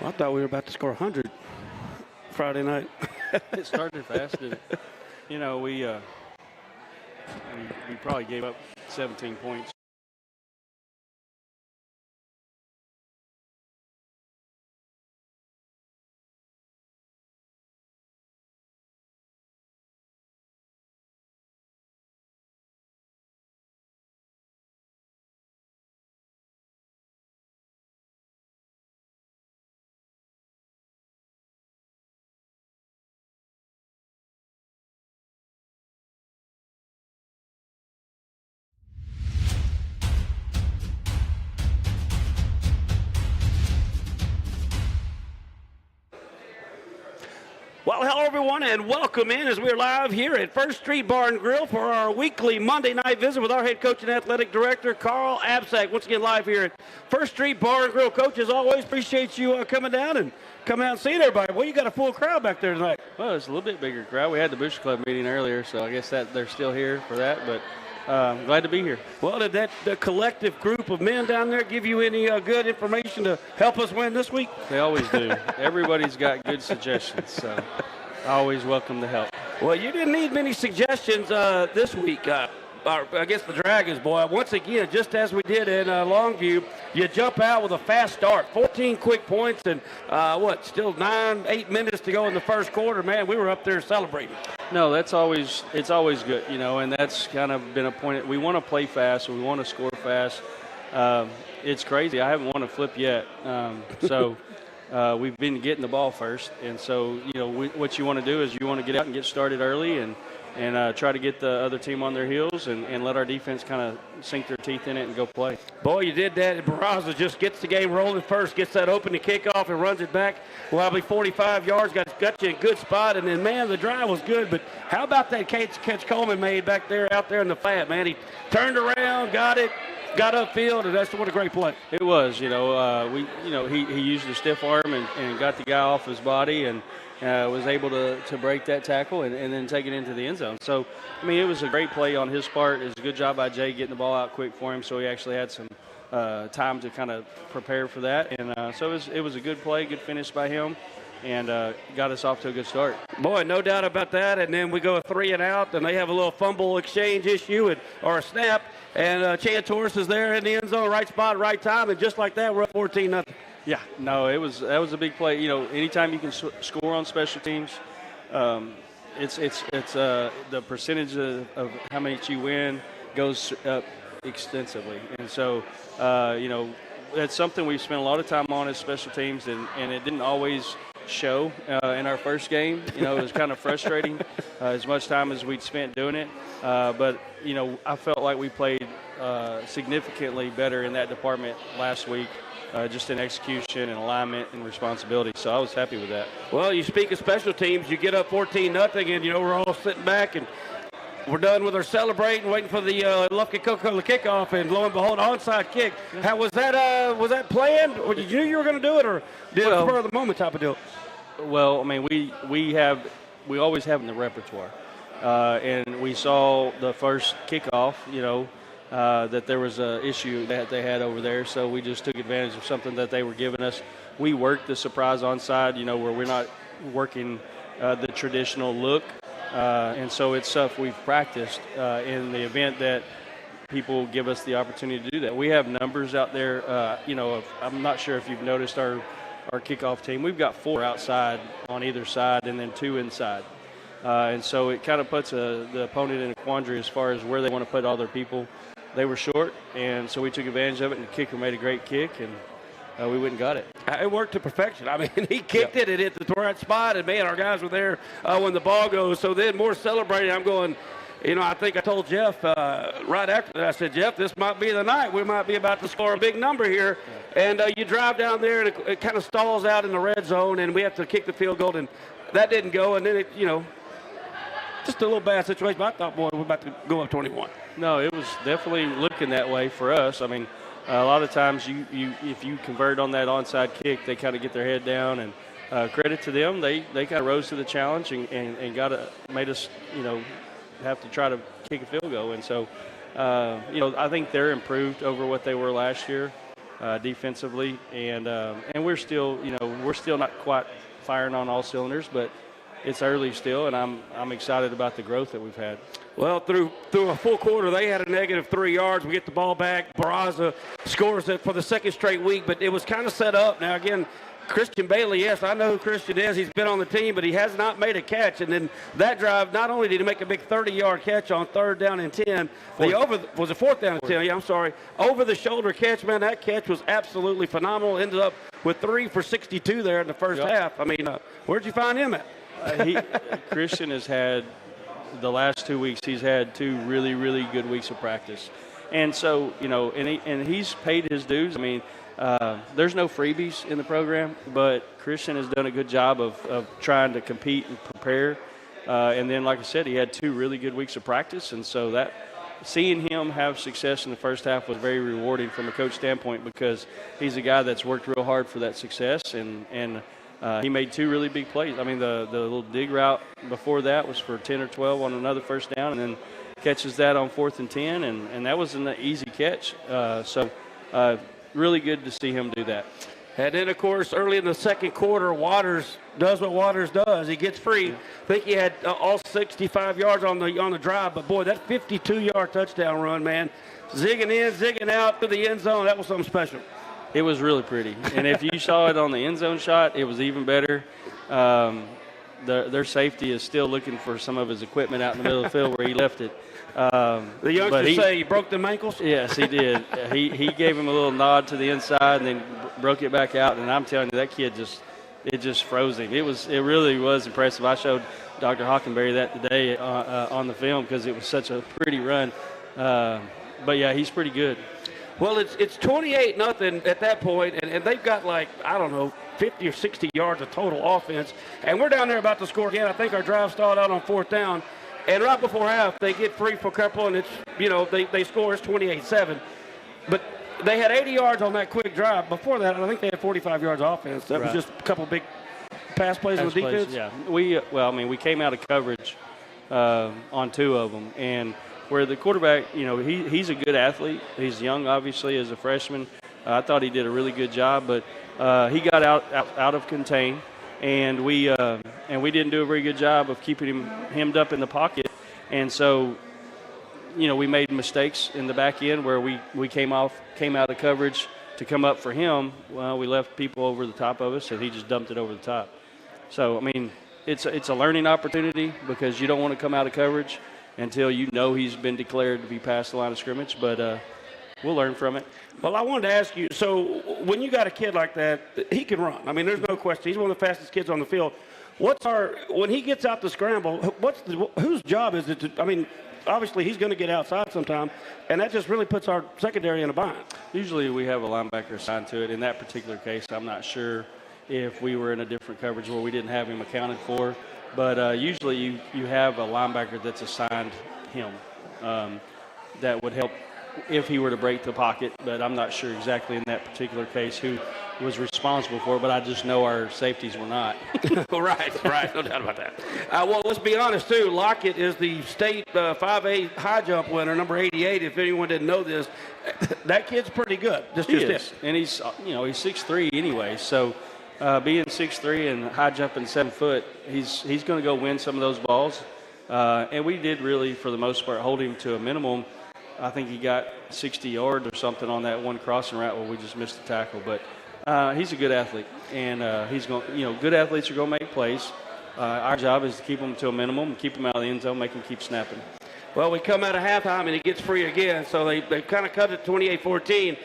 Well, I thought we were about to score 100 Friday night. It started fast, didn't it? You know, we probably gave up 17 points. Well, hello, everyone, and welcome in as we're live here at First Street Bar and Grill for our weekly Monday night visit with our head coach and athletic director, Carl Abseck. Once again, live here at First Street Bar and Grill. Coach, as always, appreciate you coming out and seeing everybody. Well, you got a full crowd back there tonight. Well, it's a little bit bigger crowd. We had the Booster Club meeting earlier, so I guess that they're still here for that, but I'm glad to be here. Well, did the collective group of men down there give you any good information to help us win this week? They always do. Everybody's got good suggestions, so I always welcome the help. Well, you didn't need many suggestions this week. Against the Dragons, boy. Once again, just as we did in Longview, you jump out with a fast start. 14 quick points and, still 8 minutes to go in the first quarter. Man, we were up there celebrating. No, it's always good, you know, and that's kind of been a point. We want to play fast, we want to score fast. It's crazy. I haven't won a flip yet. We've been getting the ball first. And so, you know, what you want to do is you want to get out and get started early and try to get the other team on their heels and let our defense kind of sink their teeth in it and go play. Boy, you did that. Barraza just gets the game rolling first, gets that open to kickoff and runs it back. Probably 45 yards, got you in a good spot. And then, man, the drive was good. But how about that catch Coleman made back there, out there in the flat, man? He turned around, got it, got upfield, and what a great play. It was, he used a stiff arm and got the guy off his body and was able to break that tackle and then take it into the end zone. So, I mean, it was a great play on his part. It was a good job by Jay getting the ball out quick for him, so he actually had some time to kind of prepare for that. And so it was a good play, good finish by him, and got us off to a good start. Boy, no doubt about that. And then we go a 3 and out, and they have a little fumble exchange issue or a snap, and Chance Horse is there in the end zone, right spot, right time, and just like that, we're up 14-0. Yeah, no, that was a big play. You know, anytime you can score on special teams, it's the percentage of how much you win goes up extensively. And so, that's something we've spent a lot of time on as special teams, and it didn't always show in our first game. You know, it was kind of frustrating as much time as we'd spent doing it. But, you know, I felt like we played significantly better in that department last week. Just in execution and alignment and responsibility. So I was happy with that. Well, you speak of special teams, you get up 14-0, and, we're all sitting back, and we're done with our celebrating, waiting for the Lufkin Coca-Cola kickoff, and lo and behold, onside kick. Yeah. How was that planned? Or did you know you were going to do it, or did it spur of the moment type of deal? Well, I mean, we always have in the repertoire. And we saw the first kickoff, that there was an issue that they had over there, so we just took advantage of something that they were giving us. We worked the surprise onside, where we're not working the traditional look, and so it's stuff we've practiced in the event that people give us the opportunity to do that. We have numbers out there, I'm not sure if you've noticed our kickoff team. We've got 4 outside on either side and then 2 inside. And so it kind of puts the opponent in a quandary as far as where they want to put all their people. They were short, and so we took advantage of it, and the kicker made a great kick, and we went and got it. It worked to perfection. I mean, he kicked it hit the right spot, and, man, our guys were there when the ball goes. So then more celebrating. I'm going, I think I told Jeff right after that, I said, Jeff, this might be the night. We might be about to score a big number here. And you drive down there, and it kind of stalls out in the red zone, and we have to kick the field goal, and that didn't go. And then it, just a little bad situation. But I thought, boy, we're about to go up 21. No, it was definitely looking that way for us. I mean, a lot of times if you convert on that onside kick, they kind of get their head down, and credit to them, they kind of rose to the challenge and made us, have to try to kick a field goal. And so, I think they're improved over what they were last year. defensively, and we're still not quite firing on all cylinders, but it's early still, and I'm excited about the growth that we've had. Well, through a full quarter, they had a negative 3 yards. We get the ball back. Barraza scores it for the second straight week, but it was kind of set up. Now, again, Christian Bailey, yes, I know who Christian is. He's been on the team, but he has not made a catch. And then that drive, not only did he make a big 30-yard catch on 3rd down and 10, was a 4th down and 10, yeah, I'm sorry. Over-the-shoulder catch, man, that catch was absolutely phenomenal. Ended up with 3 for 62 there in the first half. I mean, where'd you find him at? Christian has had the last 2 weeks. He's had 2 really, really good weeks of practice, and so and he's paid his dues. I mean, there's no freebies in the program, but Christian has done a good job of trying to compete and prepare. And then, like I said, he had 2 really good weeks of practice, and so that seeing him have success in the first half was very rewarding from a coach standpoint, because he's a guy that's worked real hard for that success, and he made 2 really big plays. I mean, the little dig route before that was for 10 or 12 on another first down, and then catches that on 4th and 10, and that was an easy catch. So really good to see him do that. And then, of course, early in the second quarter, Waters does what Waters does. He gets free. I think he had all 65 yards on the drive, but, boy, that 52-yard touchdown run, man, zigging in, zigging out through the end zone, that was something special. It was really pretty. And if you saw it on the end zone shot, it was even better. Their safety is still looking for some of his equipment out in the middle of the field where he left it. The youngsters say he broke them ankles? Yes, he did. He gave him a little nod to the inside and then broke it back out. And I'm telling you, that kid just froze him. It really was impressive. I showed Dr. Hockenberry that today on the film because it was such a pretty run. But, yeah, he's pretty good. Well, it's 28-0 at that point, and they've got, 50 or 60 yards of total offense. And we're down there about to score again. I think our drive stalled out on 4th down. And right before half, they get free for a couple, and they score. It's 28-7. But they had 80 yards on that quick drive. Before that, I think they had 45 yards of offense. That was just a couple big pass plays on the defense. Yeah, we came out of coverage on 2 of them, and where the quarterback, he's a good athlete. He's young, obviously, as a freshman. I thought he did a really good job, but he got out of contain, and we didn't do a very good job of keeping him hemmed up in the pocket. And so, we made mistakes in the back end where we came out of coverage to come up for him. Well, we left people over the top of us, and he just dumped it over the top. So, I mean, it's a learning opportunity because you don't want to come out of coverage until he's been declared to be past the line of scrimmage, but we'll learn from it. Well, I wanted to ask you, so when you got a kid like that, he can run. I mean, there's no question. He's one of the fastest kids on the field. When he gets out to scramble, whose job is it to, obviously he's going to get outside sometime, and that just really puts our secondary in a bind. Usually we have a linebacker assigned to it. In that particular case, I'm not sure if we were in a different coverage where we didn't have him accounted for. But usually you have a linebacker that's assigned him that would help if he were to break the pocket. But I'm not sure exactly in that particular case who was responsible for it, but I just know our safeties were not. right. No doubt about that. Well, let's be honest, too. Lockett is the state 5A high jump winner, number 88, if anyone didn't know this. That kid's pretty good. He is. And he's 6'3" anyway, so – being 6'3" and high jumping 7 foot, he's going to go win some of those balls. And we did really, for the most part, hold him to a minimum. I think he got 60 yards or something on that one crossing route where we just missed the tackle. But he's a good athlete, and he's going. Good athletes are going to make plays. Our job is to keep him to a minimum, and keep him out of the end zone, make him keep snapping. Well, we come out of halftime and he gets free again, so they kind of cut it 28-14.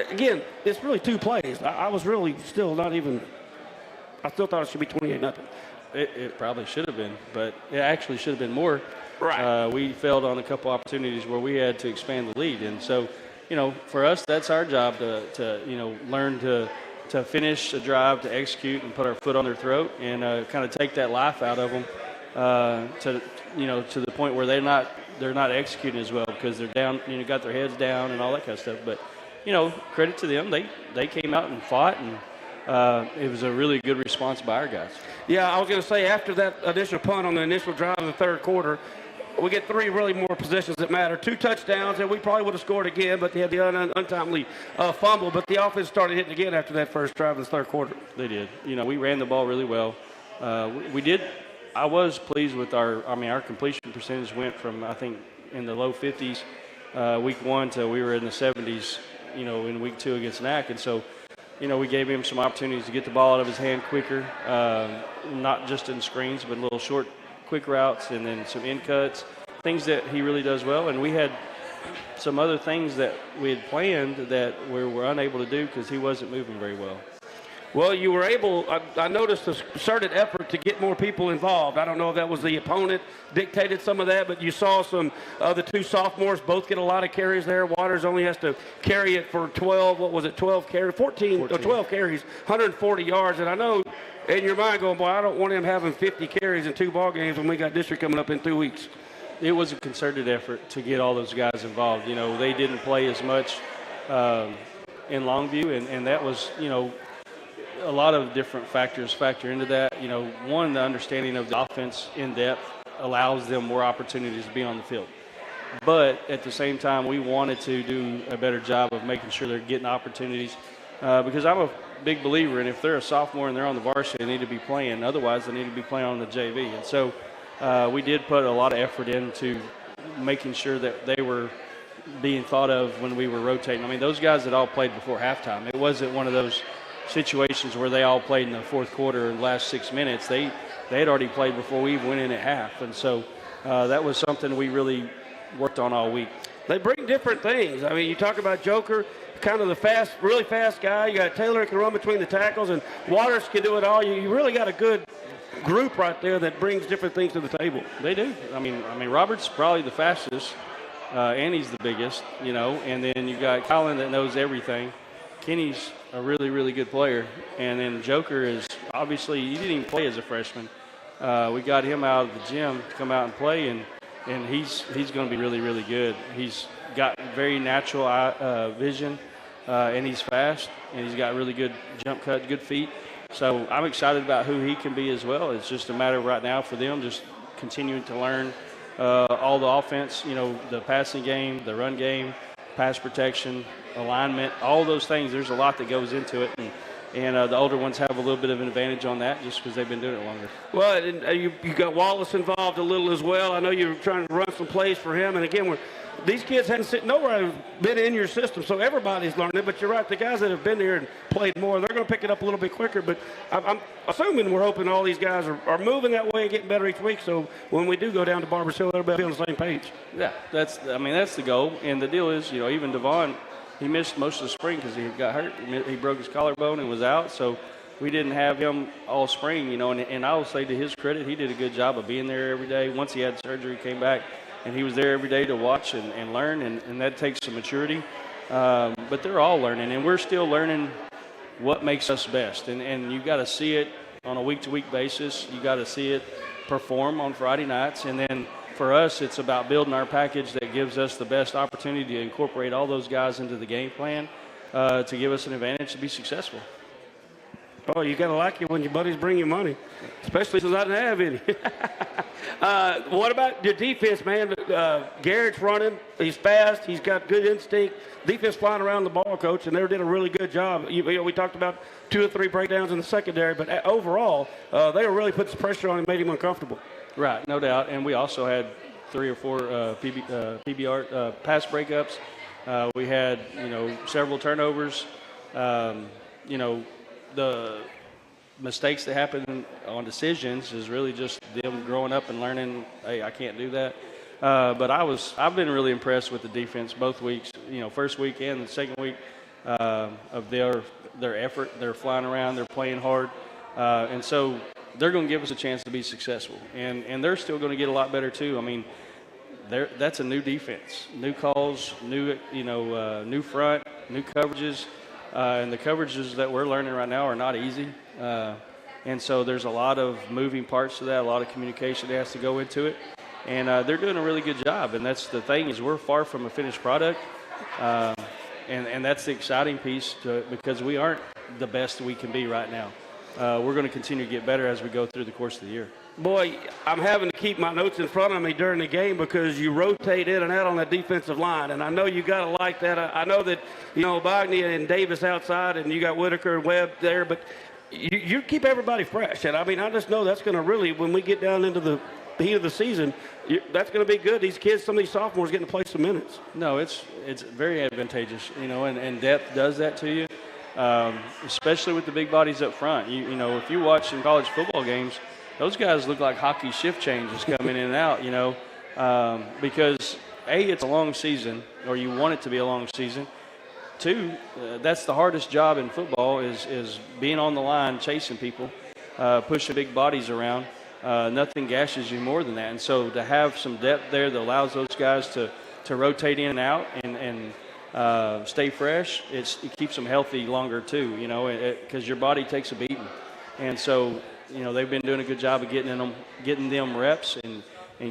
Again, it's really 2 plays. I was really still not even – I still thought it should be 28-0. It probably should have been, but it actually should have been more. Right. We failed on a couple opportunities where we had to expand the lead. And so, for us, that's our job to learn to finish a drive, to execute and put our foot on their throat and kind of take that life out of them to the point where they're not executing as well because they're down, got their heads down and all that kind of stuff. But credit to them. They came out and fought, and it was a really good response by our guys. Yeah, I was going to say, after that initial punt on the initial drive of the third quarter, we get 3 really more possessions that matter. 2 touchdowns, and we probably would have scored again, but they had the untimely fumble. But the offense started hitting again after that first drive in the third quarter. They did. We ran the ball really well. We did. I was pleased with our completion percentage went from, I think, in the low 50s week 1 to we were in the 70s, in week 2 against NAC. And so, we gave him some opportunities to get the ball out of his hand quicker, not just in screens, but little short, quick routes and then some in cuts, things that he really does well. And we had some other things that we had planned that we were unable to do because he wasn't moving very well. Well, you were able, I noticed a concerted effort to get more people involved. I don't know if that was the opponent dictated some of that, but you saw some of the 2 sophomores both get a lot of carries there. Waters only has to carry it for 12 carries, 14. Or 12 carries, 140 yards. And I know in your mind going, boy, I don't want him having 50 carries in 2 ball games when we got district coming up in 2 weeks. It was a concerted effort to get all those guys involved. They didn't play as much in Longview, and that was, a lot of different factors factor into that. One, the understanding of the offense in depth allows them more opportunities to be on the field. But at the same time, we wanted to do a better job of making sure they're getting opportunities because I'm a big believer in if they're a sophomore and they're on the varsity, they need to be playing. Otherwise, they need to be playing on the JV. And so we did put a lot of effort into making sure that they were being thought of when we were rotating. Those guys had all played before halftime. It wasn't one of those situations where they all played in the fourth quarter in the last 6 minutes. They had already played before we even went in at half. And so that was something we really worked on all week. They bring different things. You talk about Joker, kind of the really fast guy. You got Taylor who can run between the tackles, and Waters can do it all. You really got a good group right there that brings different things to the table. They do. Robert's probably the fastest, and he's the biggest, and then you got Colin that knows everything. Kenny's a really, really good player. And then Joker is obviously, he didn't even play as a freshman. We got him out of the gym to come out and play, and he's going to be really, really good. He's got very natural vision, and he's fast, and he's got really good jump cut, good feet. So I'm excited about who he can be as well. It's just a matter right now for them just continuing to learn all the offense, the passing game, the run game, pass protection, alignment, all those things. There's a lot that goes into it, and the older ones have a little bit of an advantage on that just because they've been doing it longer. Well, and you got Wallace involved a little as well. I know you're trying to run some plays for him, and again, these kids hadn't nowhere been in your system, so everybody's learning it. But you're right, the guys that have been here and played more, they're going to pick it up a little bit quicker. But I'm assuming we're hoping all these guys are moving that way and getting better each week. So when we do go down to Barbers Hill, everybody will be on the same page. Yeah, that's the goal. And the deal is, even Devon, he missed most of the spring because he got hurt. He broke his collarbone and was out. So we didn't have him all spring, And I will say to his credit, he did a good job of being there every day. Once he had surgery, came back. And he was there every day to watch and learn, and that takes some maturity. But they're all learning, and we're still learning what makes us best. And you got to see it on a week-to-week basis. You got to see it perform on Friday nights. And then for us, it's about building our package that gives us the best opportunity to incorporate all those guys into the game plan to give us an advantage to be successful. Oh, you got to like it when your buddies bring you money, especially since I didn't have any. What about your defense, man? Garrett's running. He's fast. He's got good instinct. Defense flying around the ball, Coach, and they did a really good job. We talked about 2 or 3 breakdowns in the secondary, but overall, they really put some pressure on him and made him uncomfortable. Right, no doubt. And we also had 3 or 4 PBR pass breakups. We had, several turnovers. The mistakes that happen on decisions is really just them growing up and learning, hey, I can't do that. But I've been really impressed with the defense both weeks, first week and the second week of their effort. They're flying around, they're playing hard, and so they're going to give us a chance to be successful. And they're still going to get a lot better too. That's a new defense, new calls, new front, new coverages. And the coverages that we're learning right now are not easy. And so there's a lot of moving parts to that, a lot of communication that has to go into it. And they're doing a really good job. And that's the thing is we're far from a finished product. And that's the exciting piece because we aren't the best we can be right now. we're going to continue to get better as we go through the course of the year. Boy, I'm having to keep my notes in front of me during the game because you rotate in and out on that defensive line, and I know you got to like that. I know that, Bognia and Davis outside, and you got Whitaker and Webb there, but you keep everybody fresh. And, I just know that's going to really, when we get down into the heat of the season, that's going to be good. These kids, some of these sophomores getting to play some minutes. No, it's very advantageous, and depth does that to you, especially with the big bodies up front. If you watch in college football games, those guys look like hockey shift changes coming in and out, because, A, it's a long season, or you want it to be a long season. Two, that's the hardest job in football is being on the line, chasing people, pushing big bodies around. Nothing gashes you more than that. And so to have some depth there that allows those guys to rotate in and out and stay fresh, it keeps them healthy longer too, because your body takes a beating. And so, they've been doing a good job of getting them reps and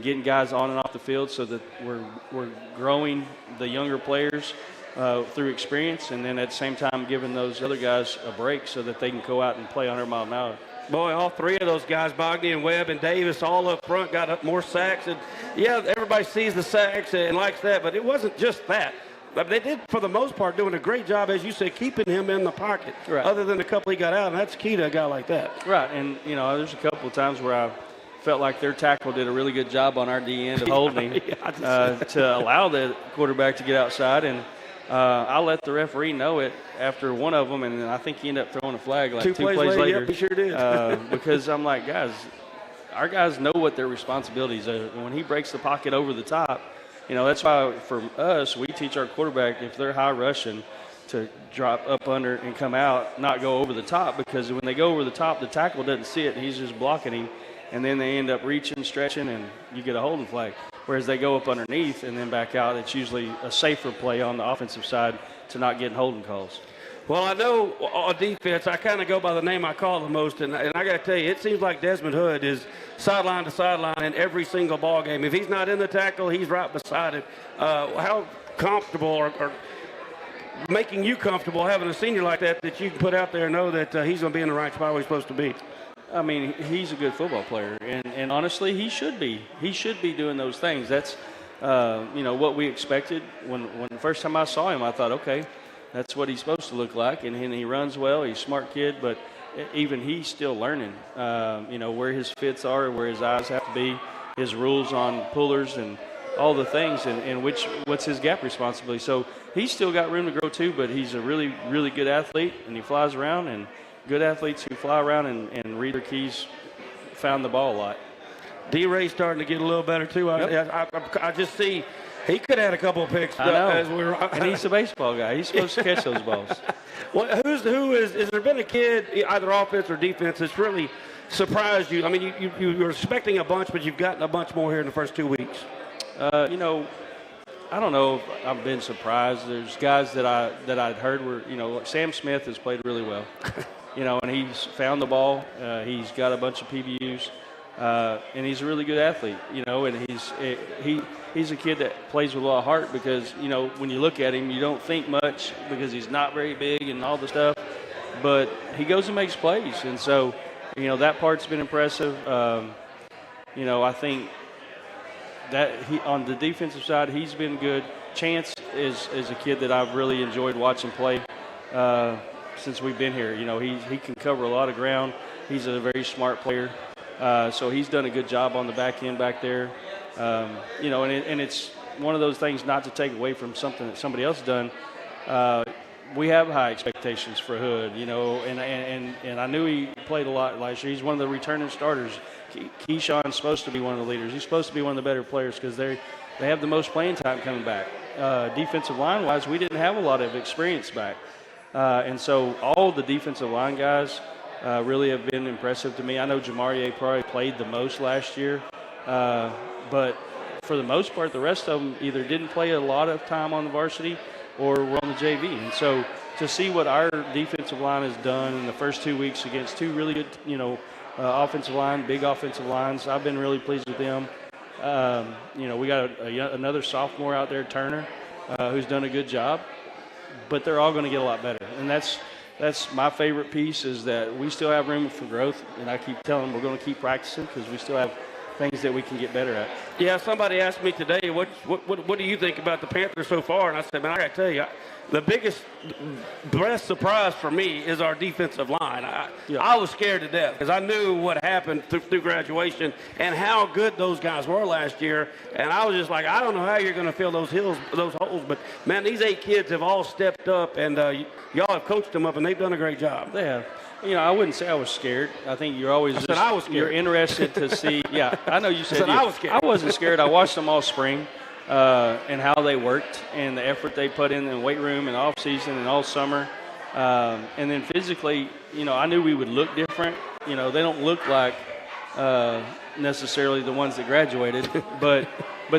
getting guys on and off the field so that we're growing the younger players through experience, and then at the same time giving those other guys a break so that they can go out and play 100 mile an hour. Boy, all three of those guys, Bognia and Webb and Davis, all up front, got up more sacks. And, yeah, everybody sees the sacks and likes that, but it wasn't just that. They did, for the most part, doing a great job, as you said, keeping him in the pocket, right, other than the couple he got out, and that's key to a guy like that. Right, and, there's a couple of times where I felt like their tackle did a really good job on our D end of holding to allow the quarterback to get outside, and I let the referee know it after one of them, and I think he ended up throwing a flag like two plays later. Yep, he sure did. Because I'm like, guys, our guys know what their responsibilities are. And when he breaks the pocket over the top, that's why for us, we teach our quarterback, if they're high rushing, to drop up under and come out, not go over the top, because when they go over the top, the tackle doesn't see it. He's just blocking him, and then they end up reaching, stretching, and you get a holding flag. Whereas they go up underneath and then back out, it's usually a safer play on the offensive side to not get holding calls. Well, I know on defense, I kind of go by the name I call the most, and I got to tell you, it seems like Desmond Hood is sideline to sideline in every single ball game. If he's not in the tackle, he's right beside it. How comfortable or making you comfortable having a senior like that you can put out there and know that he's going to be in the right spot where he's supposed to be? I mean, he's a good football player, and honestly, he should be. He should be doing those things. That's, what we expected. When the first time I saw him, I thought, okay, that's what he's supposed to look like, and he runs well. He's a smart kid, but even he's still learning, where his fits are, where his eyes have to be, his rules on pullers and all the things, and what's his gap responsibility. So he's still got room to grow too, but he's a really, really good athlete, and he flies around, and good athletes who fly around and read their keys found the ball a lot. D-Ray's starting to get a little better too. Yep. I just see he could have had a couple of picks. I know. And he's a baseball guy. He's supposed to catch those balls. Well, has there been a kid, either offense or defense, that's really surprised you? I mean, you were expecting a bunch, but you've gotten a bunch more here in the first 2 weeks. I don't know if I've been surprised. There's guys that I'd heard were, like Sam Smith has played really well. And he's found the ball. He's got a bunch of PBUs, and he's a really good athlete. And he's a kid that plays with a lot of heart because when you look at him, you don't think much because he's not very big and all the stuff, but he goes and makes plays, and so that part's been impressive. I think that on the defensive side, he's been good. Chance is a kid that I've really enjoyed watching play. Since we've been here, he can cover a lot of ground. He's a very smart player, so he's done a good job on the back end back there. And it's one of those things not to take away from something that somebody else has done. We have high expectations for Hood, and I knew he played a lot last year. He's one of the returning starters. Keyshawn's supposed to be one of the leaders. He's supposed to be one of the better players because they have the most playing time coming back. Defensive line-wise, we didn't have a lot of experience back. And so all the defensive line guys really have been impressive to me. I know Jamarie probably played the most last year, but for the most part, the rest of them either didn't play a lot of time on the varsity or were on the JV. And so to see what our defensive line has done in the first 2 weeks against two really good, offensive line, big offensive lines, I've been really pleased with them. We got another sophomore out there, Turner, who's done a good job. But they're all going to get a lot better, and that's that's my favorite piece, is that we still have room for growth, and I keep telling them we're going to keep practicing because we still have things that we can get better at. Yeah, somebody asked me today, what do you think about the Panthers so far? And I said, man, I got to tell you, the biggest surprise for me is our defensive line. I was scared to death because I knew what happened through graduation and how good those guys were last year. And I was just like, I don't know how you're going to fill those holes. But, man, these 8 kids have all stepped up, and y'all have coached them up, and they've done a great job. They have. You know, I wouldn't say I was scared. I think you're always I was scared. You're interested to see. Yeah, I know you said I was scared. I wasn't scared. I watched them all spring and how they worked and the effort they put in the weight room and off season and all summer. And then physically, you know, I knew we would look different. You know, they don't look like necessarily the ones that graduated, but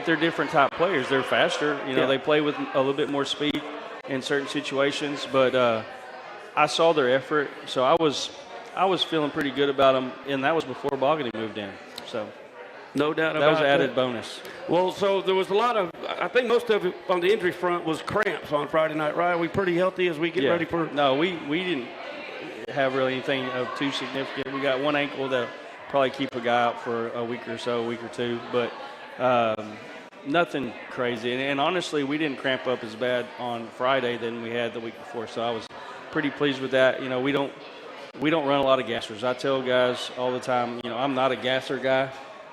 they're different type players. They're faster. You know, They play with a little bit more speed in certain situations, but I saw their effort, so I was feeling pretty good about them, and that was before Bogany moved in. So no doubt about that was an added bonus. Well, so there was a lot of, I think most of it on the injury front was cramps on Friday night, right? Are we pretty healthy as we get ready for? No, we didn't have really anything of too significant. We got one ankle that'll probably keep a guy out for a week or two, but nothing crazy. And honestly, we didn't cramp up as bad on Friday than we had the week before, so I was pretty pleased with that. You know, we don't run a lot of gassers. I tell guys all the time, you know, I'm not a gasser guy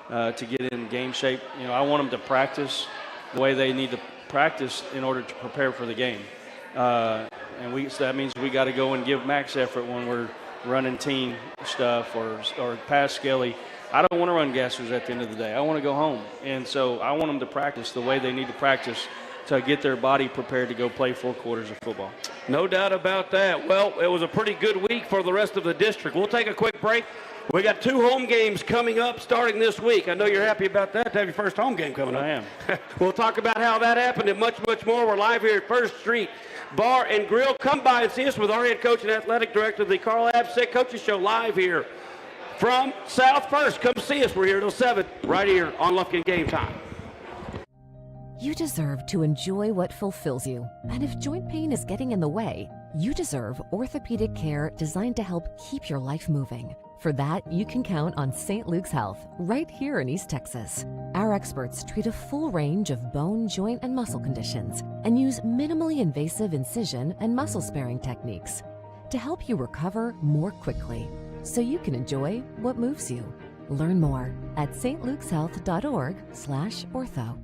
to get in game shape. You know, I want them to practice the way they need to practice in order to prepare for the game. So that means we got to go and give max effort when we're running team stuff or pass Skelly. I don't want to run gassers at the end of the day. I want to go home. And so I want them to practice the way they need to practice to get their body prepared to go play 4 quarters of football. No doubt about that. Well, it was a pretty good week for the rest of the district. We'll take a quick break. We got 2 home games coming up starting this week. I know you're happy about that, to have your first home game coming up. I am. We'll talk about how that happened and much, much more. We're live here at First Street Bar and Grill. Come by and see us with our head coach and athletic director of the Carl Abseck Coaches Show live here from South First. Come see us. We're here till 7 right here on Lufkin Game Time. You deserve to enjoy what fulfills you. And if joint pain is getting in the way, you deserve orthopedic care designed to help keep your life moving. For that, you can count on St. Luke's Health, right here in East Texas. Our experts treat a full range of bone, joint, and muscle conditions and use minimally invasive incision and muscle-sparing techniques to help you recover more quickly so you can enjoy what moves you. Learn more at stlukeshealth.org/ortho.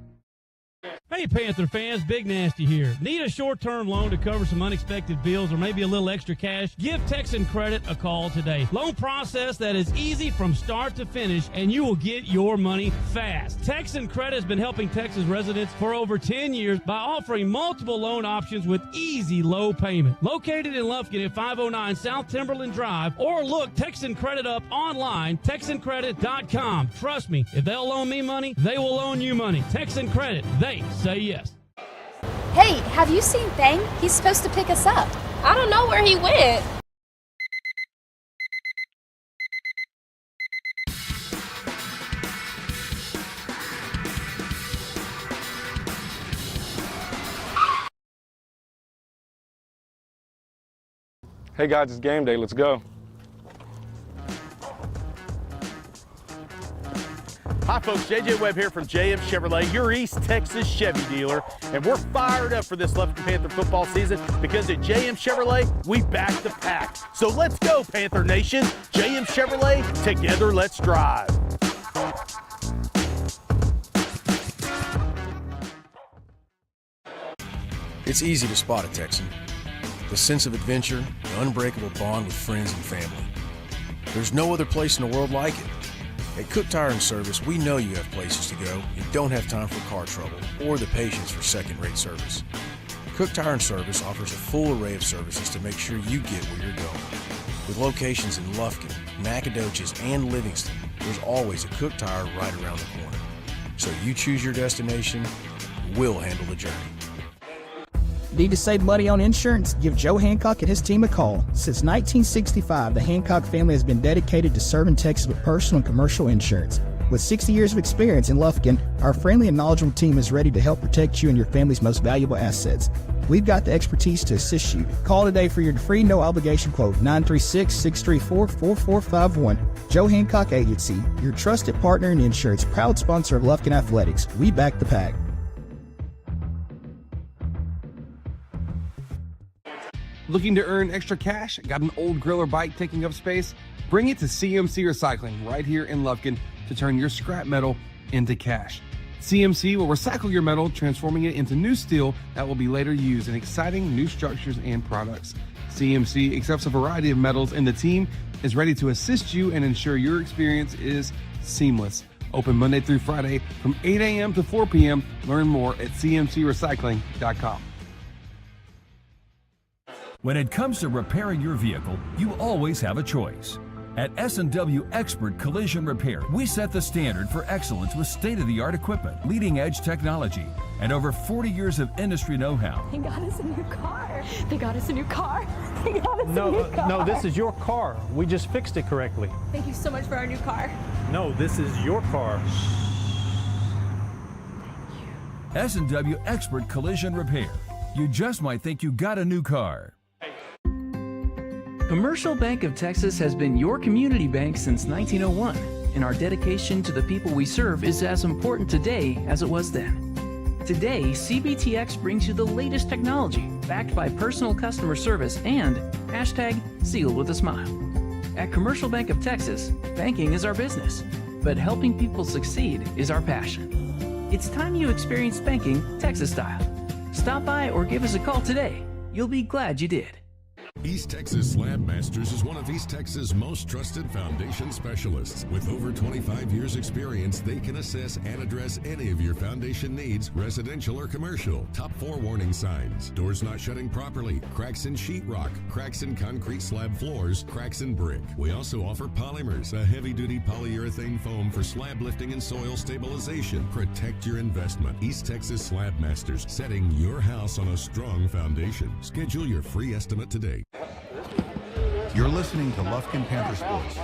Hey Panther fans, Big Nasty here. Need a short-term loan to cover some unexpected bills or maybe a little extra cash? Give Texan Credit a call today. Loan process that is easy from start to finish, and you will get your money fast. Texan Credit has been helping Texas residents for over 10 years by offering multiple loan options with easy low payment. Located in Lufkin at 509 South Timberland Drive, or look Texan Credit up online, TexanCredit.com. Trust me, if they'll loan me money, they will loan you money. Texan Credit, they say yes. Hey, have you seen Thang? He's supposed to pick us up. I don't know where he went. Hey guys, it's game day. Let's go. Hi folks, JJ Webb here from JM Chevrolet, your East Texas Chevy dealer, and we're fired up for this Lufkin Panther football season because at JM Chevrolet, we back the pack. So let's go, Panther Nation. JM Chevrolet, together let's drive. It's easy to spot a Texan. The sense of adventure, the unbreakable bond with friends and family. There's no other place in the world like it. At Cook Tire and Service, we know you have places to go and don't have time for car trouble or the patience for second-rate service. Cook Tire and Service offers a full array of services to make sure you get where you're going. With locations in Lufkin, Nacogdoches, and Livingston, there's always a Cook Tire right around the corner. So you choose your destination, we'll handle the journey. Need to save money on insurance? Give Joe Hancock and his team a call. Since 1965, the Hancock family has been dedicated to serving Texas with personal and commercial insurance. With 60 years of experience in Lufkin, our friendly and knowledgeable team is ready to help protect you and your family's most valuable assets. We've got the expertise to assist you. Call today for your free no-obligation quote, 936-634-4451. Joe Hancock Agency, your trusted partner in insurance, proud sponsor of Lufkin Athletics. We back the pack. Looking to earn extra cash? Got an old grill or bike taking up space? Bring it to CMC Recycling right here in Lufkin to turn your scrap metal into cash. CMC will recycle your metal, transforming it into new steel that will be later used in exciting new structures and products. CMC accepts a variety of metals, and the team is ready to assist you and ensure your experience is seamless. Open Monday through Friday from 8 a.m. to 4 p.m. Learn more at cmcrecycling.com. When it comes to repairing your vehicle, you always have a choice. At S&W Expert Collision Repair, we set the standard for excellence with state-of-the-art equipment, leading-edge technology, and over 40 years of industry know-how. They got us a new car. They got us a new car. They got us a new car. No, this is your car. We just fixed it correctly. Thank you so much for our new car. No, this is your car. S&W Expert Collision Repair. You just might think you got a new car. Commercial Bank of Texas has been your community bank since 1901, and our dedication to the people we serve is as important today as it was then. Today, CBTX brings you the latest technology, backed by personal customer service and #sealed with a smile. At Commercial Bank of Texas, banking is our business, but helping people succeed is our passion. It's time you experienced banking Texas style. Stop by or give us a call today. You'll be glad you did. East Texas Slab Masters is one of East Texas' most trusted foundation specialists. With over 25 years experience, they can assess and address any of your foundation needs, residential or commercial. Top 4 warning signs: doors not shutting properly, cracks in sheetrock, cracks in concrete slab floors, cracks in brick. We also offer polymers, a heavy-duty polyurethane foam for slab lifting and soil stabilization. Protect your investment. East Texas Slab Masters, setting your house on a strong foundation. Schedule your free estimate today. You're listening to Lufkin Panther Sports,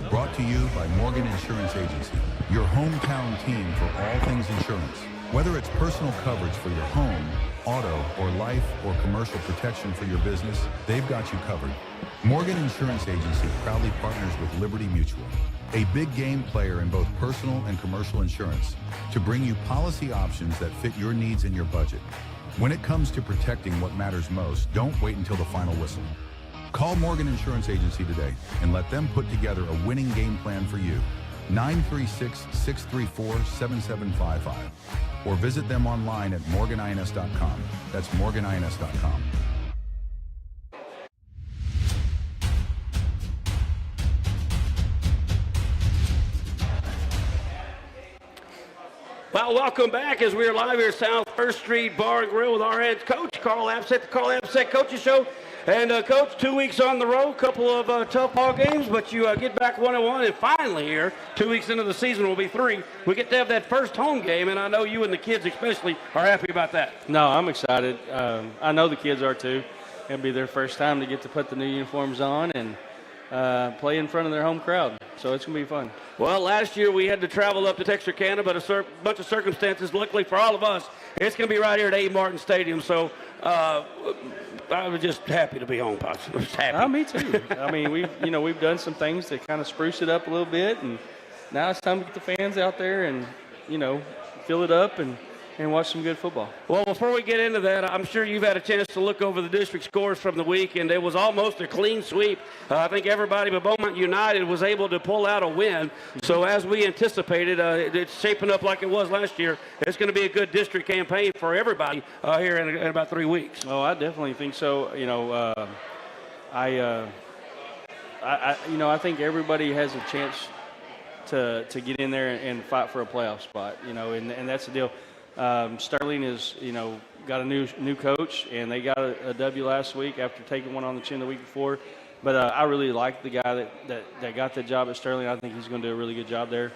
brought to you by Morgan Insurance Agency, your hometown team for all things insurance. Whether it's personal coverage for your home, auto, or life or commercial protection for your business, they've got you covered. Morgan Insurance Agency proudly partners with Liberty Mutual, a big game player in both personal and commercial insurance, to bring you policy options that fit your needs and your budget. When it comes to protecting what matters most, don't wait until the final whistle. Call Morgan Insurance Agency today and let them put together a winning game plan for you. 936-634-7755. Or visit them online at morganins.com. That's morganins.com. Well, welcome back as we are live here at South First Street Bar and Grill with our head coach, Carl Abseck, the Carl Abseck Coaches Show. And, Coach, 2 weeks on the road, couple of tough ball games, but you get back 1-1, and finally here, 2 weeks into the season will be 3. We get to have that first home game, and I know you and the kids especially are happy about that. No, I'm excited. I know the kids are too. It'll be their first time to get to put the new uniforms on and play in front of their home crowd. So it's going to be fun. Well, last year we had to travel up to Texarkana, but a bunch of circumstances, luckily for all of us, it's going to be right here at A. Martin Stadium. So I was just happy to be home, Pops. I was happy. Me too. I mean, we've done some things to kind of spruce it up a little bit, and now it's time to get the fans out there and, fill it up and watch some good football. Well, before we get into that, I'm sure you've had a chance to look over the district scores from the week, and it was almost a clean sweep. I think everybody but Beaumont United was able to pull out a win. So as we anticipated, it's shaping up like it was last year. It's going to be a good district campaign for everybody here in about 3 weeks. Oh, I definitely think so. I think everybody has a chance to get in there and fight for a playoff spot, and that's the deal. Sterling is, got a new coach, and they got a W last week after taking one on the chin the week before. But I really like the guy that got the job at Sterling. I think he's going to do a really good job there.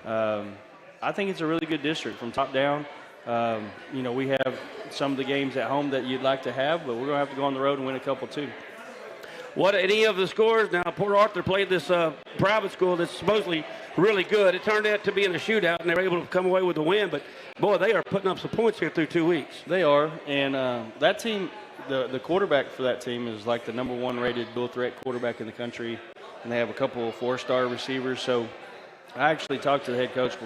I think it's a really good district from top down. We have some of the games at home that you'd like to have, but we're going to have to go on the road and win a couple too. what any of the scores. Now, Port Arthur played this private school that's supposedly really good. It turned out to be in a shootout, and they were able to come away with the win. But, boy, they are putting up some points here through 2 weeks. They are, and that team, the quarterback for that team is like the number 1 rated dual-threat quarterback in the country, and they have a couple of 4-star receivers. So I actually talked to the head coach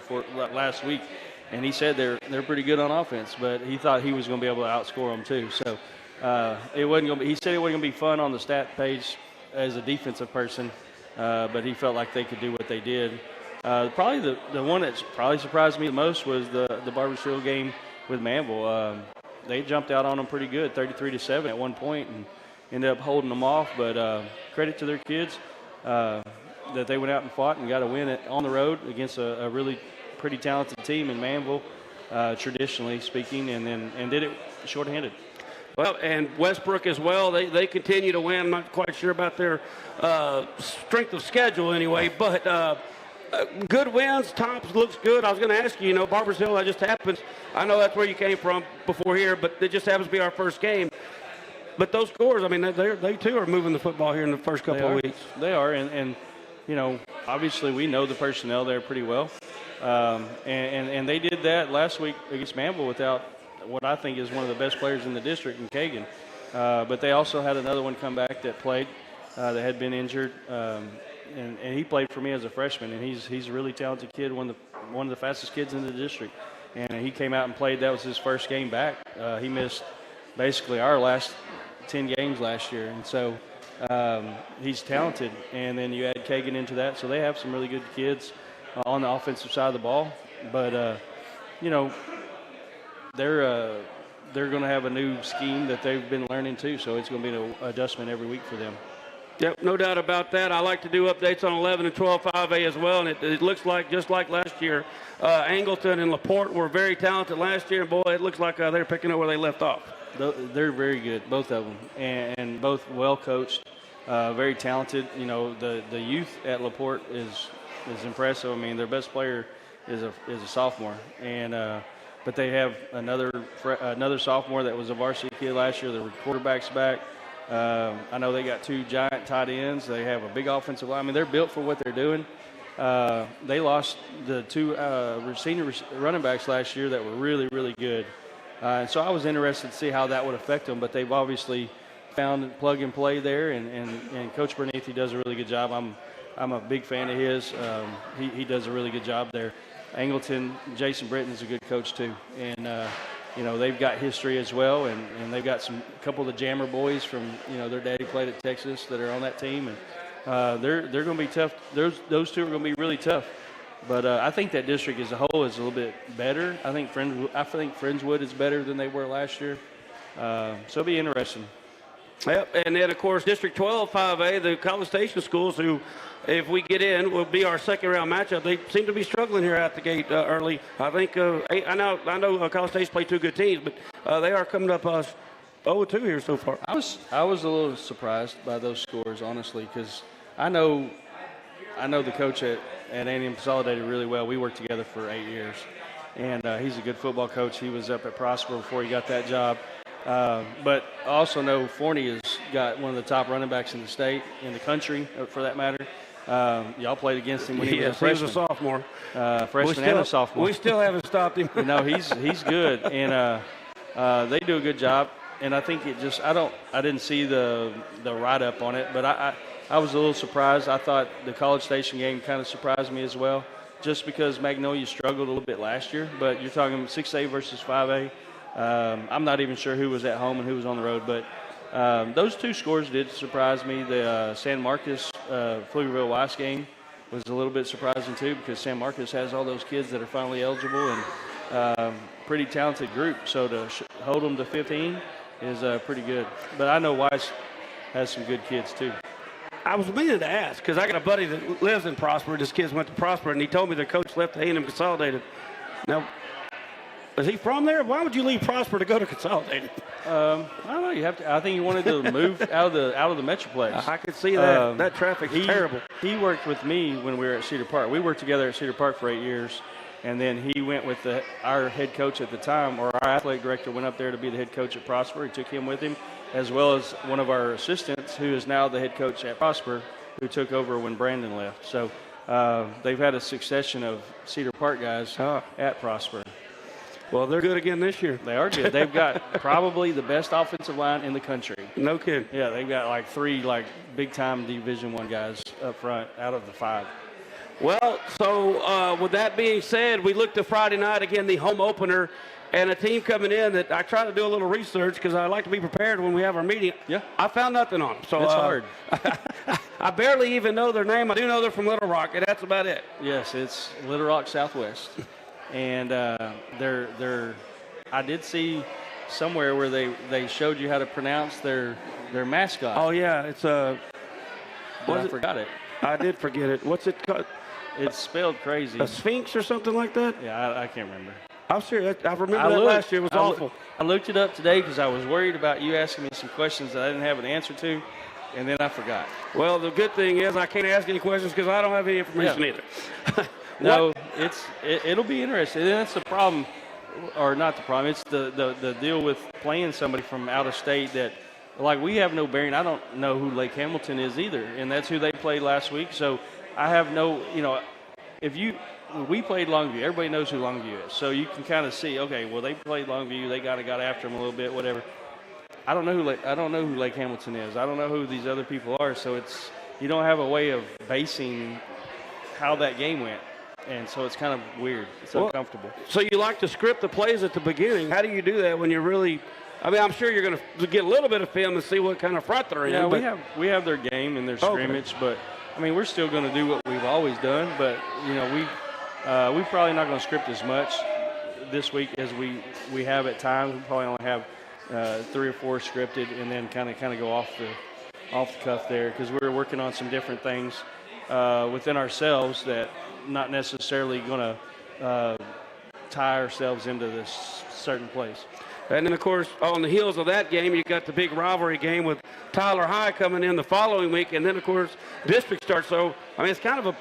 last week, and he said they're pretty good on offense, but he thought he was going to be able to outscore them too. So it wasn't going to be. He said it wasn't going to be fun on the stat page as a defensive person, but he felt like they could do what they did. Probably the one that probably surprised me the most was the Barboursville game with Manville. They jumped out on them pretty good, 33-7 at one point, and ended up holding them off. But credit to their kids that they went out and fought and got a win on the road against a really pretty talented team in Manville, traditionally speaking, and did it shorthanded. Well, and Westbrook as well. They continue to win. I'm not quite sure about their strength of schedule anyway, but good wins. Tops looks good. I was going to ask you, Barboursville, that just happens. I know that's where you came from before here, but it just happens to be our first game. But those scores, I mean, they too are moving the football here in the first couple of weeks. They are, and obviously we know the personnel there pretty well. And they did that last week against Manville without what I think is one of the best players in the district in Kagan. But they also had another one come back that played that had been injured. And he played for me as a freshman, and he's a really talented kid, one of the fastest kids in the district. And he came out and played. That was his first game back. He missed basically our last 10 games last year, and so he's talented. And then you add Kagan into that, so they have some really good kids on the offensive side of the ball. But they're going to have a new scheme that they've been learning too, so it's going to be an adjustment every week for them. Yep, no doubt about that. I like to do updates on 11 and 12 5A as well, and it looks like just like last year, Angleton and LaPorte were very talented last year, and boy, it looks like they're picking up where they left off. They're very good, both of them, and both well coached, very talented. The youth at LaPorte is impressive. I mean, their best player is a sophomore, and but they have another sophomore that was a varsity kid last year. The quarterback's back. I know they got 2 giant tight ends. They have a big offensive line. I mean, they're built for what they're doing. They lost the 2 senior running backs last year that were really, really good. And so I was interested to see how that would affect them. But they've obviously found plug and play there, and Coach Bernethi does a really good job. I'm a big fan of his. He does a really good job there. Angleton, Jason Britton is a good coach too, and they've got history as well, and they've got a couple of the Jammer boys from their daddy played at Texas that are on that team, and they're going to be tough. Those 2 are going to be really tough. But I think that district as a whole is a little bit better. I think Friendswood is better than they were last year, so it'll be interesting. Yep, and then, of course, District 12 5A, the College Station schools, who, if we get in, will be our second-round matchup. They seem to be struggling here out the gate early. I think I know College Station played 2 good teams, but they are coming up 0-2 here so far. I was a little surprised by those scores, honestly, because I know the coach at A&M Consolidated really well. We worked together for 8 years, and he's a good football coach. He was up at Prosper before he got that job. But I also know Forney has got one of the top running backs in the state, in the country, for that matter. Y'all played against him when he was a freshman. He was a sophomore. Freshman and a sophomore. We still haven't stopped him. He's good, and they do a good job. And I think I didn't see the write-up on it, but I was a little surprised. I thought the College Station game kind of surprised me as well, just because Magnolia struggled a little bit last year. But you're talking 6A versus 5A. I'm not even sure who was at home and who was on the road, but those 2 scores did surprise me. The San Marcos Pflugerville Weiss game was a little bit surprising too, because San Marcos has all those kids that are finally eligible, and pretty talented group. So to hold them to 15 is pretty good. But I know Weiss has some good kids too. I was meaning to ask, because I got a buddy that lives in Prosper. His kids went to Prosper, and he told me their coach left A&M Consolidated. Now, is he from there? Why would you leave Prosper to go to Consolidated? I don't know. You have to. I think he wanted to move out of the Metroplex. I could see that. That traffic is terrible. He worked with me when we were at Cedar Park. We worked together at Cedar Park for 8 years, and then he went with our head coach at the time, or our athletic director went up there to be the head coach at Prosper. He took him with him, as well as one of our assistants who is now the head coach at Prosper, who took over when Brandon left. So they've had a succession of Cedar Park guys at Prosper. Well, they're good again this year. They are good. They've got probably the best offensive line in the country. No kidding. Yeah, they've got like 3 big-time Division I guys up front out of the 5. Well, so with that being said, we look to Friday night, again, the home opener, and a team coming in that I try to do a little research because I like to be prepared when we have our meeting. Yeah. I found nothing on them. So, it's hard. I barely even know their name. I do know they're from Little Rock, and that's about it. Yes, it's Little Rock Southwest. And I did see somewhere where they showed you how to pronounce their mascot. Oh, yeah. It's I forgot it. I did forget it. What's it called? It's spelled crazy. A Sphinx or something like that? Yeah, I can't remember. I'm serious. I remember that last year. It was awful. I looked it up today because I was worried about you asking me some questions that I didn't have an answer to, and then I forgot. Well, the good thing is I can't ask any questions because I don't have any information either. No, it'll be interesting. And that's the problem, or not the problem. It's the deal with playing somebody from out of state that, we have no bearing. I don't know who Lake Hamilton is either, and that's who they played last week. So I have no, we played Longview. Everybody knows who Longview is. So you can kind of see, okay, well, they played Longview. They got after them a little bit, whatever. I don't know who Lake Hamilton is. I don't know who these other people are. So you don't have a way of basing how that game went. And so it's kind of weird. It's uncomfortable. So you like to script the plays at the beginning. How do you do that when you're really – I'm sure you're going to get a little bit of film and see what kind of front they're in. Yeah, we have their game and their scrimmage, but, we're still going to do what we've always done. But, we're probably not going to script as much this week as we have at times. We probably only have 3 or 4 scripted and then kind of go off the cuff there because we're working on some different things within ourselves that not necessarily going to tie ourselves into this certain place. And then, of course, on the heels of that game, you got the big rivalry game with Tyler High coming in the following week. And then, of course, district starts. So, it's kind of a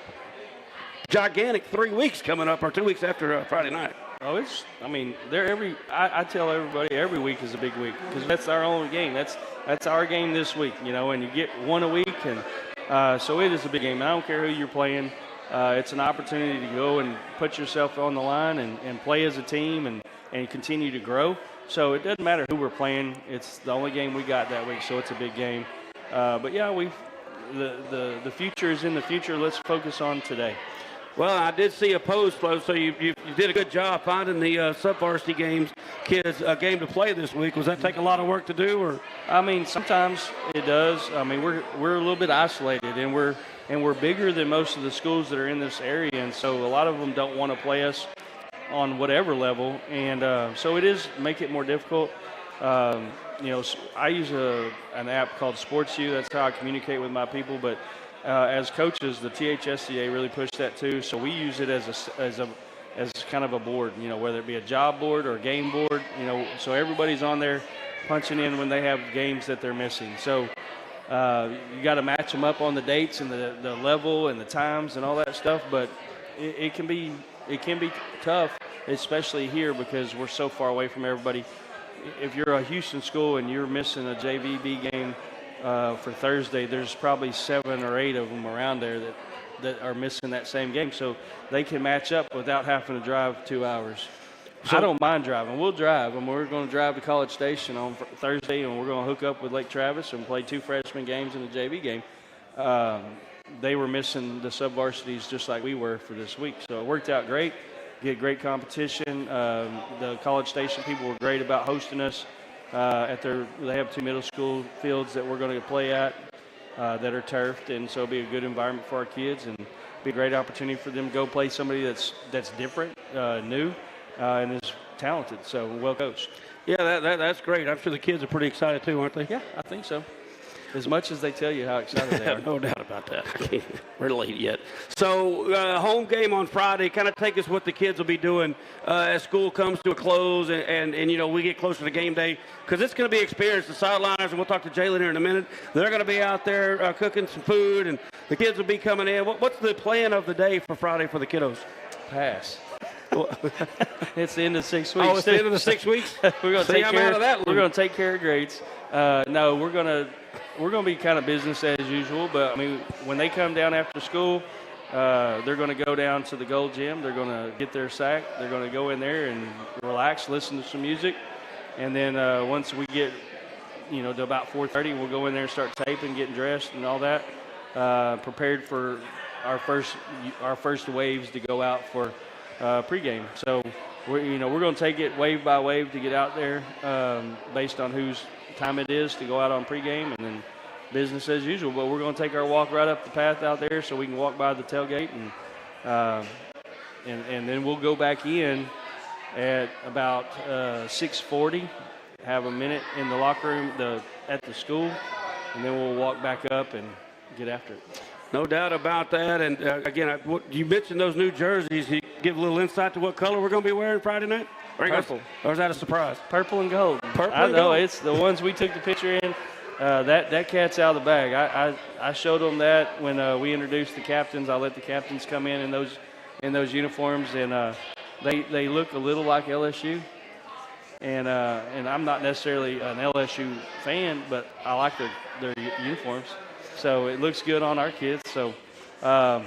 gigantic 3 weeks coming up, or 2 weeks after Friday night. Oh, I tell everybody every week is a big week because that's our only game. That's our game this week, and you get one a week. And so it is a big game. I don't care who you're playing. It's an opportunity to go and put yourself on the line and play as a team and continue to grow. So it doesn't matter who we're playing. It's the only game we got that week, so it's a big game. But, yeah, the future is in the future. Let's focus on today. Well, I did see a post, so you did a good job finding the sub-varsity kids a game to play this week. Was that take a lot of work to do? Or? Sometimes it does. We're a little bit isolated, and we're bigger than most of the schools that are in this area, and so a lot of them don't want to play us on whatever level, and so it is make it more difficult. I use an app called SportsU. That's how I communicate with my people, but as coaches, the THSCA really pushed that too, so we use it as kind of a board, whether it be a job board or a game board, so everybody's on there punching in when they have games that they're missing. So you got to match them up on the dates and the level and the times and all that stuff, but it can be tough, especially here because we're so far away from everybody. If you're a Houston school and you're missing a JVB game for Thursday, there's probably 7 or 8 of them around there that are missing that same game, so they can match up without having to drive 2 hours. So, I don't mind driving. We'll drive, and we're going to drive to College Station on Thursday, and we're going to hook up with Lake Travis and play 2 freshman games in the JV game. They were missing the sub-varsities just like we were for this week. So it worked out great. Get great competition. The College Station people were great about hosting us they have 2 middle school fields that we're going to play at that are turfed, and so it'll be a good environment for our kids and be a great opportunity for them to go play somebody that's different, new, and is talented, so well coached. Yeah, that's great. I'm sure the kids are pretty excited too, aren't they? Yeah, I think so. As much as they tell you how excited they are. No doubt about that. We're late yet. So home game on Friday. Kind of take us what the kids will be doing as school comes to a close and we get closer to game day, because it's going to be experience. The sideliners, and we'll talk to Jalen here in a minute, they're going to be out there cooking some food, and the kids will be coming in. What's the plan of the day for Friday for the kiddos? Pass. It's the end of 6 weeks. Oh, it's the end of the 6 weeks? We're going to take I'm care out of that We're one. going to take care of grades. No, we're going to be kind of business as usual. But I mean, when they come down after school, they're going to go down to the Gold Gym. They're going to get their sack. They're going to go in there and relax, listen to some music, and then once we get, to about 4:30, we'll go in there and start taping, getting dressed, and all that, prepared for our first waves to go out for pregame. So we're going to take it wave by wave to get out there, based on whose time it is to go out on pregame, and then business as usual. But we're going to take our walk right up the path out there so we can walk by the tailgate, and then we'll go back in at about 6:40, have a minute in the locker room at the school, and then we'll walk back up and get after it. No doubt about that. And again, you mentioned those new jerseys. You give a little insight to what color we're going to be wearing Friday night? Purple. Or is that a surprise? Purple and gold. Purple I and know. gold. It's the ones we took the picture in. That cat's out of the bag. I showed them that when we introduced the captains. I let the captains come in those uniforms, and they look a little like LSU. And I'm not necessarily an LSU fan, but I like their uniforms. So it looks good on our kids. So I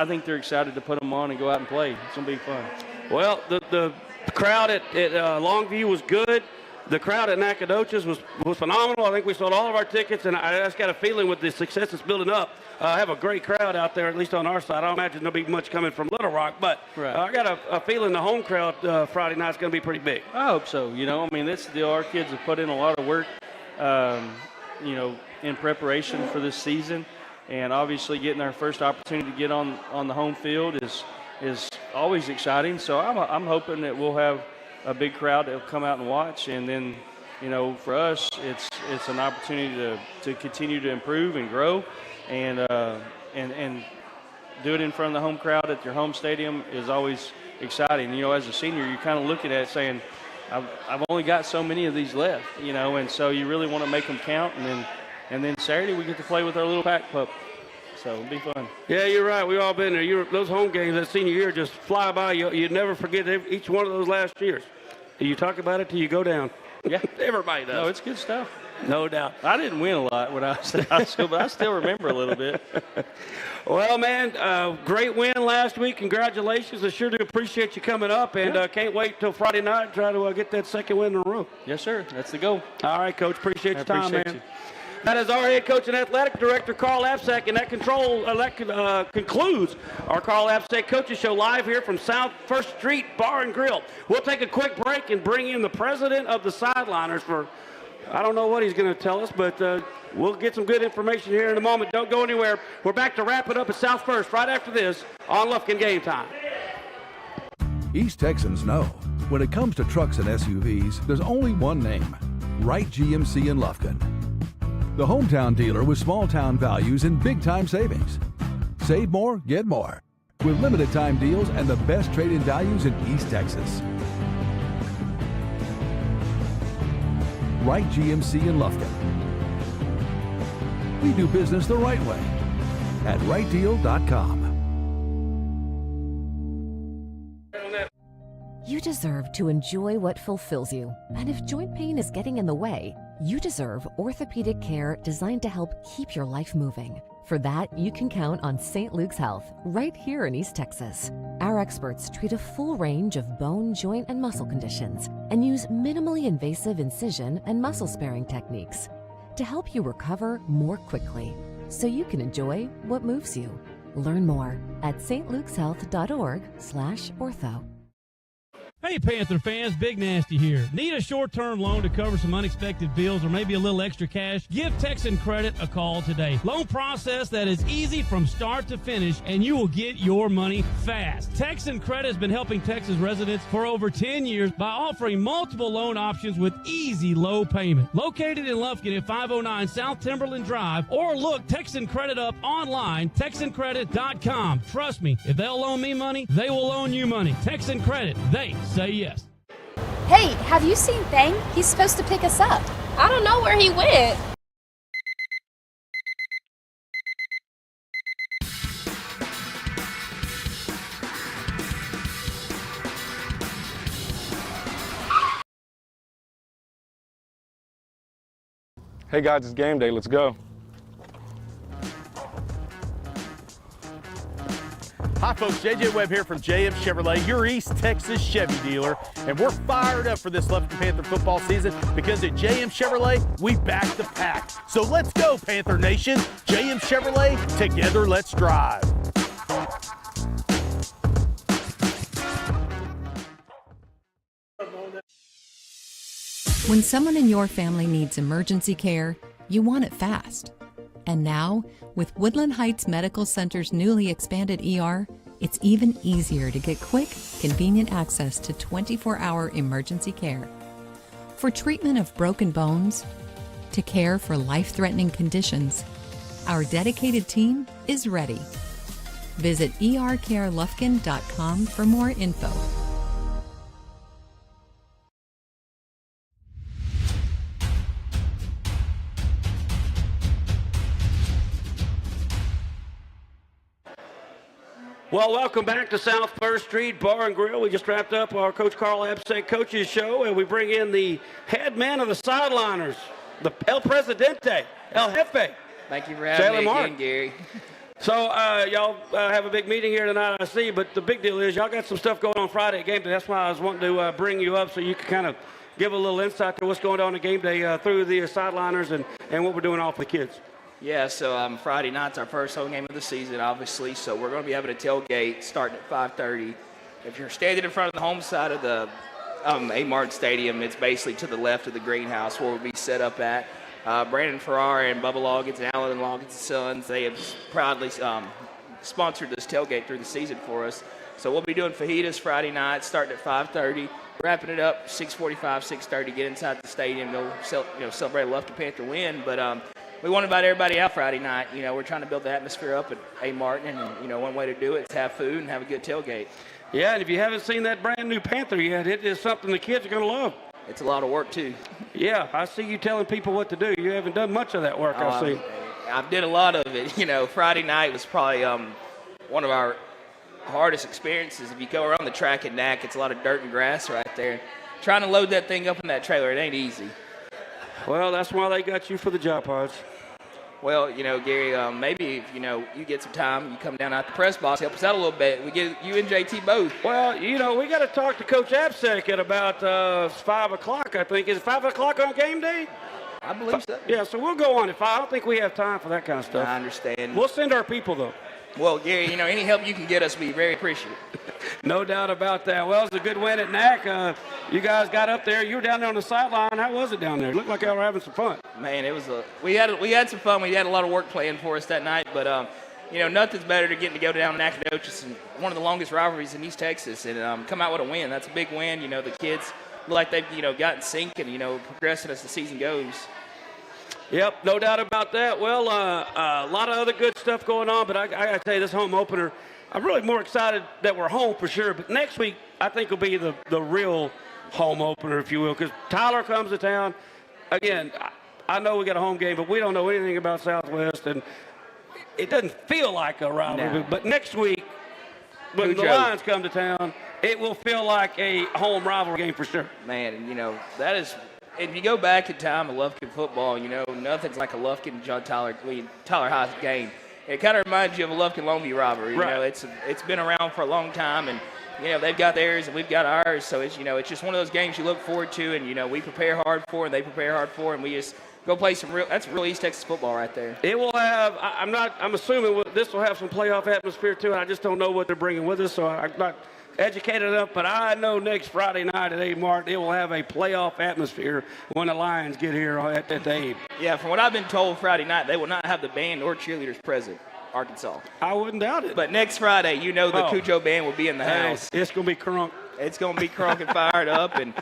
think they're excited to put them on and go out and play. It's going to be fun. Well, the crowd at Longview was good. The crowd at Nacogdoches was phenomenal. I think we sold all of our tickets, and I just got a feeling with the success that's building up, I have a great crowd out there, at least on our side. I don't imagine there'll be much coming from Little Rock, but Right. I got a feeling the home crowd Friday night's going to be pretty big. I hope so. That's the deal. Our kids have put in a lot of work, in preparation for this season, and obviously getting our first opportunity to get on the home field is always exciting. So I'm hoping that we'll have a big crowd that will come out and watch, and then for us it's an opportunity to continue to improve and grow, and do it in front of the home crowd at your home stadium is always exciting. As a senior, you're kind of looking at it saying, I've only got so many of these left, and so you really want to make them count, and then Saturday we get to play with our little pack pup. So it'll be fun. Yeah, you're right. We've all been there. Those home games that senior year just fly by. You never forget each one of those last years. You talk about it till you go down. Yeah. Everybody does. No, it's good stuff. No doubt. I didn't win a lot when I was in high school, but I still remember a little bit. Well, man, great win last week. Congratulations. I sure do appreciate you coming up, and can't wait till Friday night to try to get that second win in a row. Yes, sir. That's the goal. All right, Coach. Appreciate your time, appreciate man. you. That is our head coach and athletic director, Carl Abseck, and that concludes our Carl Abseck Coaches Show live here from South First Street Bar and Grill. We'll take a quick break and bring in the president of the Sideliners for, I don't know what he's going to tell us, but we'll get some good information here in a moment. Don't go anywhere. We're back to wrap it up at South First right after this on Lufkin Game Time. East Texans know when it comes to trucks and SUVs, there's only one name, Wright GMC in Lufkin. The hometown dealer with small-town values and big-time savings. Save more, get more. With limited-time deals and the best trade-in values in East Texas. Wright GMC in Lufkin. We do business the right way at WrightDeal.com. You deserve to enjoy what fulfills you. And if joint pain is getting in the way, you deserve orthopedic care designed to help keep your life moving. For that, you can count on St. Luke's Health, right here in East Texas. Our experts treat a full range of bone, joint, and muscle conditions and use minimally invasive incision and muscle-sparing techniques to help you recover more quickly so you can enjoy what moves you. Learn more at stlukeshealth.org/ortho. Hey, Panther fans, Big Nasty here. Need a short-term loan to cover some unexpected bills or maybe a little extra cash? Give Texan Credit a call today. Loan process that is easy from start to finish, and you will get your money fast. Texan Credit has been helping Texas residents for over 10 years by offering multiple loan options with easy low payment. Located in Lufkin at 509 South Timberland Drive, or look Texan Credit up online, TexanCredit.com. Trust me, if they'll loan me money, they will loan you money. Texan Credit, they say yes. Hey, have you seen Thang? He's supposed to pick us up. I don't know where he went. Hey guys, it's game day. Let's go. Hi folks, JJ Webb here from JM Chevrolet, your East Texas Chevy dealer, and we're fired up for this Lufkin Panther football season because at JM Chevrolet, we back the pack. So let's go, Panther Nation. JM Chevrolet, together let's drive. When someone in your family needs emergency care, you want it fast. And now, with Woodland Heights Medical Center's newly expanded ER, it's even easier to get quick, convenient access to 24-hour emergency care. For treatment of broken bones, to care for life-threatening conditions, our dedicated team is ready. Visit ercarelufkin.com for more info. Well, welcome back to South First Street Bar and Grill. We just wrapped up our Coach Carl Abseck Coaches Show, and we bring in the head man of the sideliners, the El Presidente, El Jefe. Thank you for having me again, Gary. So y'all have a big meeting here tonight, I see, but the big deal is y'all got some stuff going on Friday at game day. That's why I was wanting to bring you up so you can kind of give a little insight to what's going on at game day through the sideliners and what we're doing all for the kids. Yeah, so Friday night's our first home game of the season, obviously, so we're going to be having a tailgate starting at 5:30. If you're standing in front of the home side of the A-Martin Stadium, it's basically to the left of the greenhouse where we'll be set up at. Brandon Ferrara and Bubba Loggins and Alan Loggins' sons, they have proudly sponsored this tailgate through the season for us. So we'll be doing fajitas Friday night, starting at 5:30, wrapping it up 6:45, 6:30, get inside the stadium, go celebrate a Lufkin Panther win. But we want to invite everybody out Friday night. You know, we're trying to build the atmosphere up at A-Martin, and, one way to do it is have food and have a good tailgate. Yeah, and if you haven't seen that brand new Panther yet, it is something the kids are going to love. It's a lot of work, too. Yeah, I see you telling people what to do. You haven't done much of that work, I see. I did a lot of it. Friday night was probably one of our hardest experiences. If you go around the track at NAC, it's a lot of dirt and grass right there. Trying to load that thing up in that trailer, it ain't easy. Well, that's why they got you for the job, Pods. Well, Gary, maybe if, you get some time, you come down out the press box, help us out a little bit. We get you and JT both. Well, we got to talk to Coach Abseck at about 5 o'clock, I think. Is it 5 o'clock on game day? I believe so. Yeah, so we'll go on at 5. I don't think we have time for that kind of stuff. I understand. We'll send our people, though. Well, Gary, any help you can get us, we very appreciate it. No doubt about that. Well, it was a good win at NAC. You guys got up there. You were down there on the sideline. How was it down there? It looked like y'all were having some fun. Man, it was we had some fun. We had a lot of work planned for us that night, but nothing's better than getting to go down to Nacogdoches, and one of the longest rivalries in East Texas, and come out with a win. That's a big win. The kids look like they've gotten sync and progressing as the season goes. Yep, no doubt about that. Well, a lot of other good stuff going on, but I got to tell you, this home opener, I'm really more excited that we're home for sure. But next week, I think will be the real home opener, if you will, because Tyler comes to town. Again, I know we got a home game, but we don't know anything about Southwest, and it doesn't feel like a rivalry. No. But next week, when the Lions come to town, it will feel like a home rivalry game for sure. Man, that is. If you go back in time of Lufkin football, nothing's like a Lufkin Tyler High game. It kind of reminds you of a Lufkin Longview rivalry. Right. It's been around for a long time, and they've got theirs and we've got ours. So it's it's just one of those games you look forward to, and we prepare hard for, and they prepare hard for, and we just go play that's real East Texas football right there. It will have. I'm assuming this will have some playoff atmosphere too. I just don't know what they're bringing with us, so I'm not educated enough, but I know next Friday night at A-Martin, it will have a playoff atmosphere when the Lions get here at the Abe. Yeah, from what I've been told, Friday night, they will not have the band or cheerleaders present, Arkansas. I wouldn't doubt it. But next Friday, the Cujo band will be in the house. It's going to be crunk. It's going to be crunk and fired up, and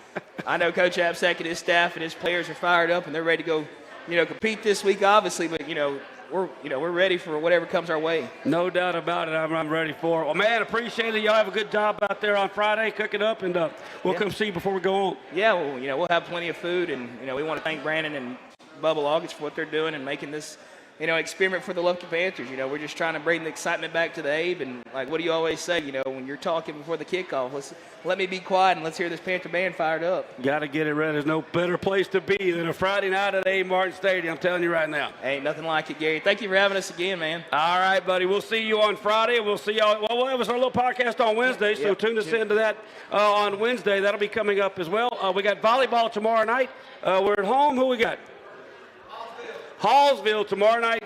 I know Coach Abseck and his staff and his players are fired up, and they're ready to go, compete this week, obviously, but, we're ready for whatever comes our way. No doubt about it. I'm ready for it. Well, man, appreciate it. Y'all have a good job out there on Friday. Cook it up, and we'll come see you before we go on. Yeah, well, we'll have plenty of food, and, we want to thank Brandon and Bubba Loggins for what they're doing and making this experiment for the Lufkin Panthers. We're just trying to bring the excitement back to the Abe. And, like, what do you always say, when you're talking before the kickoff? Let me be quiet and let's hear this Panther band fired up. Got to get it ready. There's no better place to be than a Friday night at Abe Martin Stadium. I'm telling you right now. Ain't nothing like it, Gary. Thank you for having us again, man. All right, buddy. We'll see you on Friday. We'll see y'all. Well, it was our little podcast on Wednesday, so tune us into that on Wednesday. That'll be coming up as well. We got volleyball tomorrow night. We're at home. Who we got? Hallsville tomorrow night.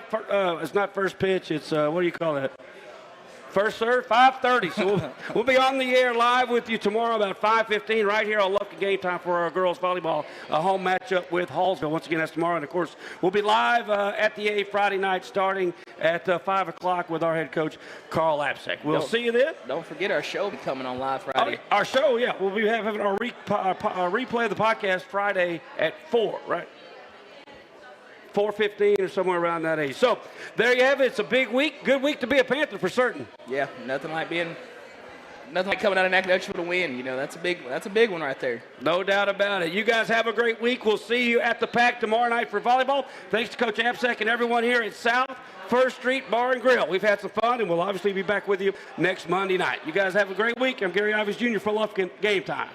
It's not first pitch. It's, what do you call that? First serve, 5:30. So we'll be on the air live with you tomorrow about 5:15 right here on Lufkin Game Time for our girls volleyball home matchup with Hallsville. Once again, that's tomorrow. And, of course, we'll be live at the A Friday night starting at 5 o'clock with our head coach, Carl Abseck. We'll see you then. Don't forget our show will be coming on live Friday. Our show, yeah. We'll be having our replay of the podcast Friday at 4, right? 4:15 or somewhere around that age. So there you have it. It's a big week. Good week to be a Panther for certain. Yeah, nothing like coming out of Nacogdoches with a win. That's a big one right there. No doubt about it. You guys have a great week. We'll see you at the Pack tomorrow night for volleyball. Thanks to Coach Abseck and everyone here at South First Street Bar and Grill. We've had some fun, and we'll obviously be back with you next Monday night. You guys have a great week. I'm Gary Ivins Jr. for Lufkin Game Time.